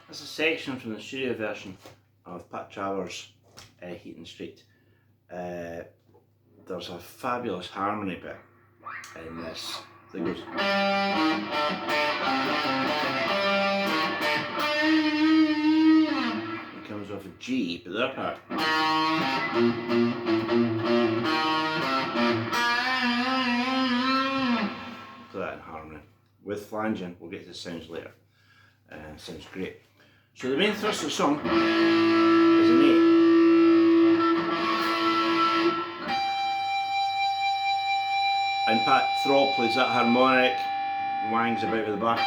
That's a section from the studio version of Pat Travers' Heaton Street. There's a fabulous harmony bit in this that goes. It comes off a G, but the other part. Play that in harmony with flanging. We'll get to the sounds later. Sounds great. So the main thrust of the song is an A. And Pat Thrall plays that harmonic, wangs about with the bar.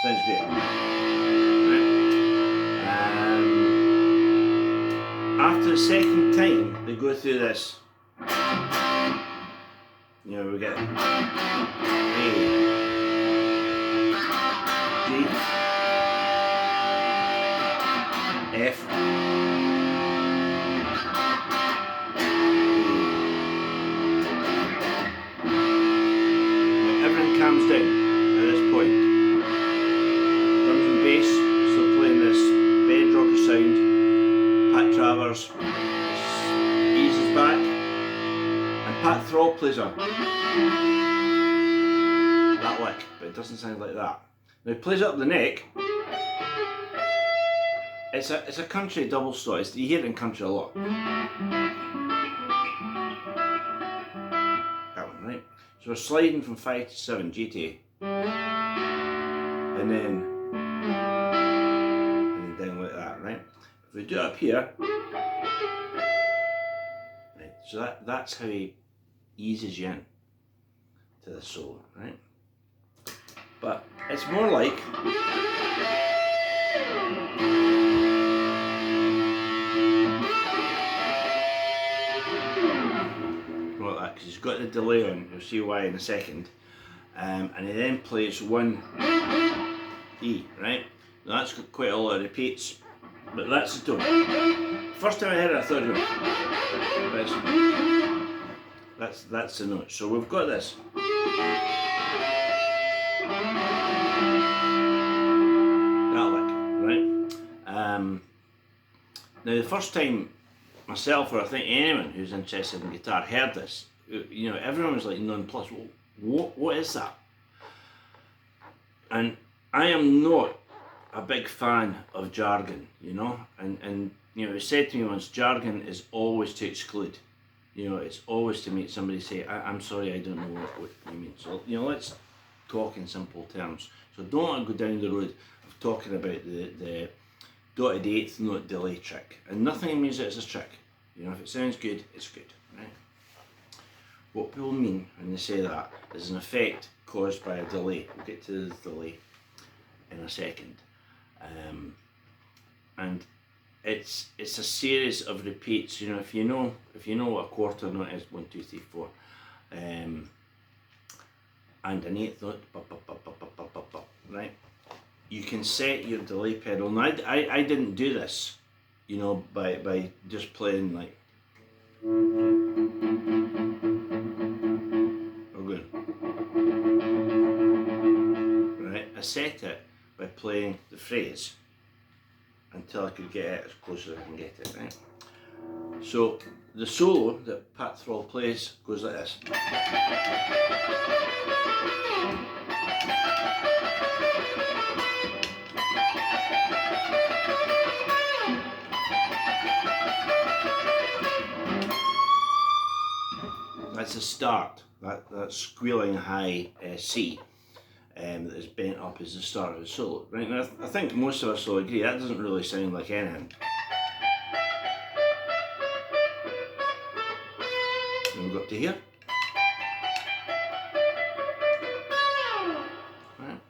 Sounds great. Right. After the second time they go through this, you know, we get A, G, F, everything calms down at this point. Drums and bass still playing this bedrocker sound. Pat Travers eases back, and Pat Thrall plays that lick, but it doesn't sound like that. Now he plays up the neck. It's a country double stop. You hear it in country a lot. That one, right? So we're sliding from 5 to 7, G to A. And then down like that, right? If we do it up here, right, so that's how he eases you in to the solo, right? But it's more like because he's got the delay on, you'll see why in a second, and he then plays one E, right? Now that's got quite a lot of repeats, but that's the tone. First time I heard it I thought, that's the note. So we've got this. That lick, right? Now the first time myself, or I think anyone who's interested in guitar, heard this, you know, everyone was like nonplussed. What is that? And I am not a big fan of jargon, you know, and you know, it said to me once, jargon is always to exclude. You know, it's always to make somebody say, I'm sorry, I don't know what you mean. So, you know, let's talk in simple terms. So don't want to go down the road of talking about the dotted eighth note delay trick. And nothing in music is a trick. You know, if it sounds good, it's good, right? What people mean when they say that is an effect caused by a delay. We'll get to the delay in a second. And it's a series of repeats. You know, if you know what a quarter note is, 1, 2, 3, 4, and an eighth note, right? You can set your delay pedal. Now I didn't do this, you know, by just playing like, or going, right? I set it by playing the phrase until I could get it as close as I can get it, right? So the solo that Pat Thrall plays goes like this. That's the start, that squealing high C that is bent up as the start of the solo. Right, now I think most of us will agree that doesn't really sound like anything. Then we go up to here. Right.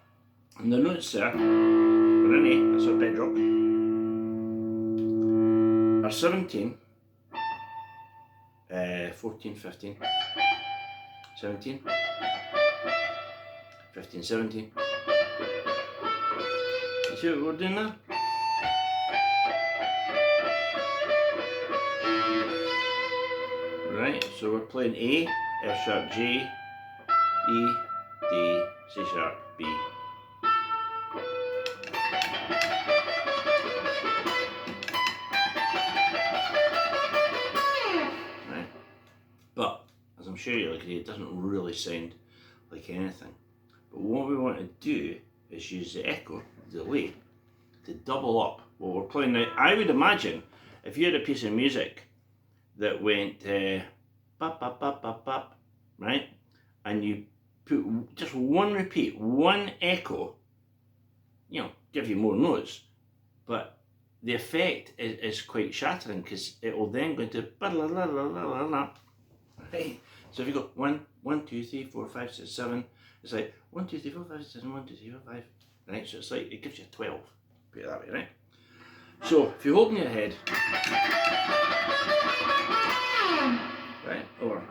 And the notes there, for an A, that's our bedrock, are 17, 14, 15, 17, 15, 17, See what we're doing now? Right, so we're playing A, F sharp G, E, D, C sharp, B. Right, but as I'm sure you'll agree, it doesn't really sound like anything. But what we want to do is use the echo, the delay, to double up what we're playing. Now, I would imagine if you had a piece of music that went bop, bop, bop, bop, bop, right? And you put just one repeat, one echo, you know, give you more notes, but the effect is quite shattering because it will then go into right? So if you go 1, 2, 3, 4, 5, 6, 7, it's like 1, 2, 3, 4, 5, 6, 7, 1, 2, 3, 4, 5, right? So it's like, it gives you 12, put it that way, right? So if you hold in your head, right, over.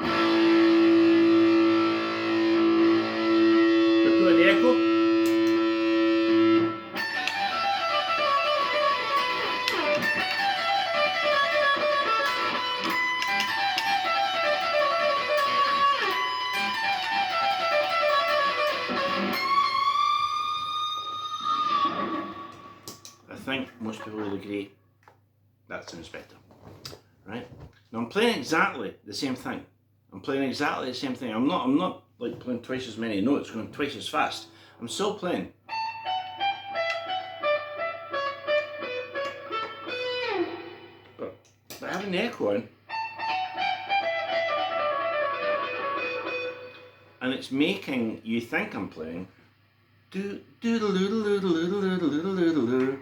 Repeat the echo. I think most people will agree that sounds better, right? Now I'm playing exactly the same thing. I'm playing exactly the same thing. I'm not like playing twice as many notes, going twice as fast. I'm still playing. But having the echo in, and it's making you think I'm playing do do do do do do do do do do do.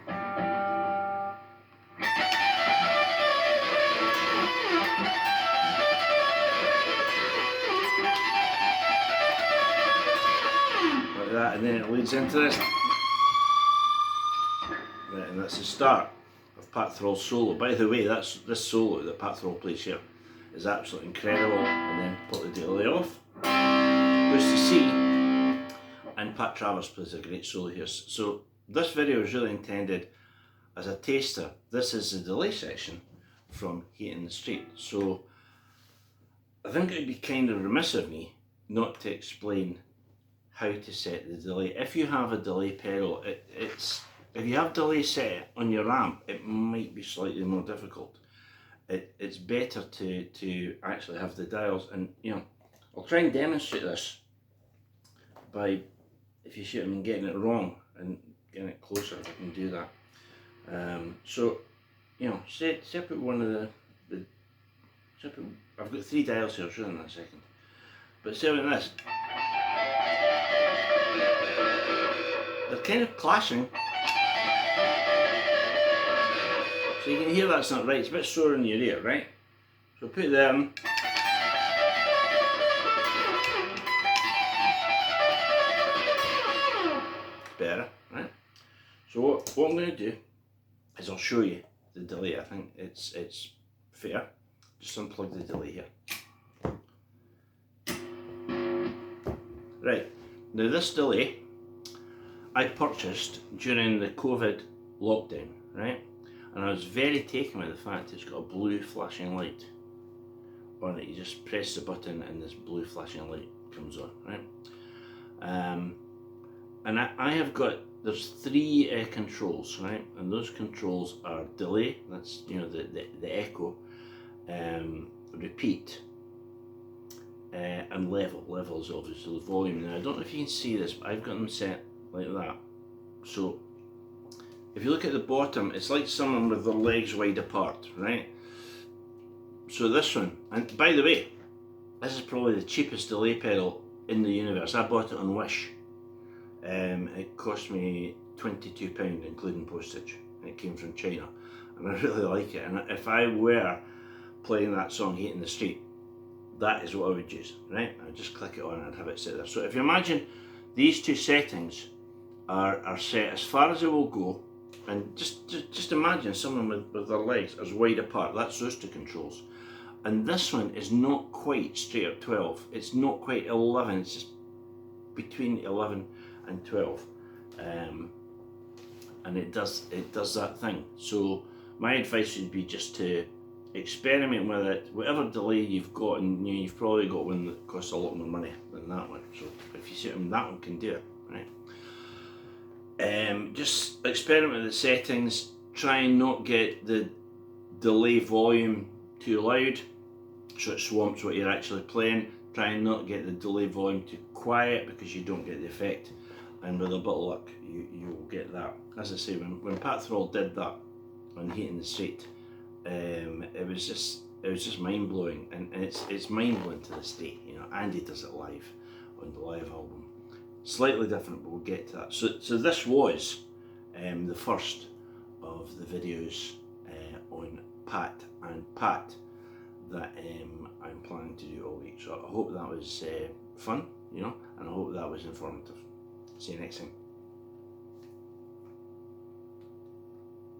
That, and then it leads into this. Right, and that's the start of Pat Thrall's solo. By the way, that's this solo that Pat Thrall plays here is absolutely incredible. And then put the delay off, goes to C, and Pat Travers plays a great solo here. So this video is really intended as a taster. This is the delay section from Heat in the Street. So I think it would be kind of remiss of me not to explain how to set the delay. If you have a delay pedal, if you have delay set on your amp, it might be slightly more difficult. It's better to actually have the dials, and you know, I'll try and demonstrate this by, if you see what I mean, getting it wrong and getting it closer. I can do that. So, you know, separate one of the separate. I've got 3 dials here. I'll show them in a second. But separate this. They're kind of clashing, so you can hear that's not right. It's a bit sore in your ear, right? So put them. Better, right? So what I'm going to do is I'll show you the delay. I think it's fair. Just unplug the delay here. Right, now this delay I purchased during the COVID lockdown, right? And I was very taken with the fact it's got a blue flashing light on it. You just press the button and this blue flashing light comes on, right? And I have got, there's 3 controls, right? And those controls are delay, that's, you know, the echo, repeat, and level. Level is obviously the volume. Now I don't know if you can see this, but I've got them set like that. So if you look at the bottom, it's like someone with their legs wide apart, right? So this one, and by the way, this is probably the cheapest delay pedal in the universe. I bought it on Wish. It cost me £22 including postage. It came from China, and I really like it. And if I were playing that song Heat in the Street, that is what I would use, right? I'd just click it on and I'd have it set there. So if you imagine these 2 settings are set as far as it will go, and just imagine someone with their legs as wide apart. That's those 2 controls. And this one is not quite straight up 12. It's not quite 11. It's just between 11 and 12. and it does that thing. So my advice would be just to experiment with it, whatever delay you've got, and you've probably got one that costs a lot more money than that one. So if you see them, that one can do it, right? Just experiment with the settings. Try and not get the delay volume too loud, so it swamps what you're actually playing. Try and not get the delay volume too quiet, because you don't get the effect. And with a bit of luck, you'll get that. As I say, when Pat Thrall did that on Heat in the Street, it was just mind blowing, and it's mind blowing to this day. You know, Andy does it live on the live album. Slightly different, but we'll get to that. So this was the first of the videos on Pat and Pat that I'm planning to do all week. So I hope that was fun, you know, and I hope that was informative. See you next time.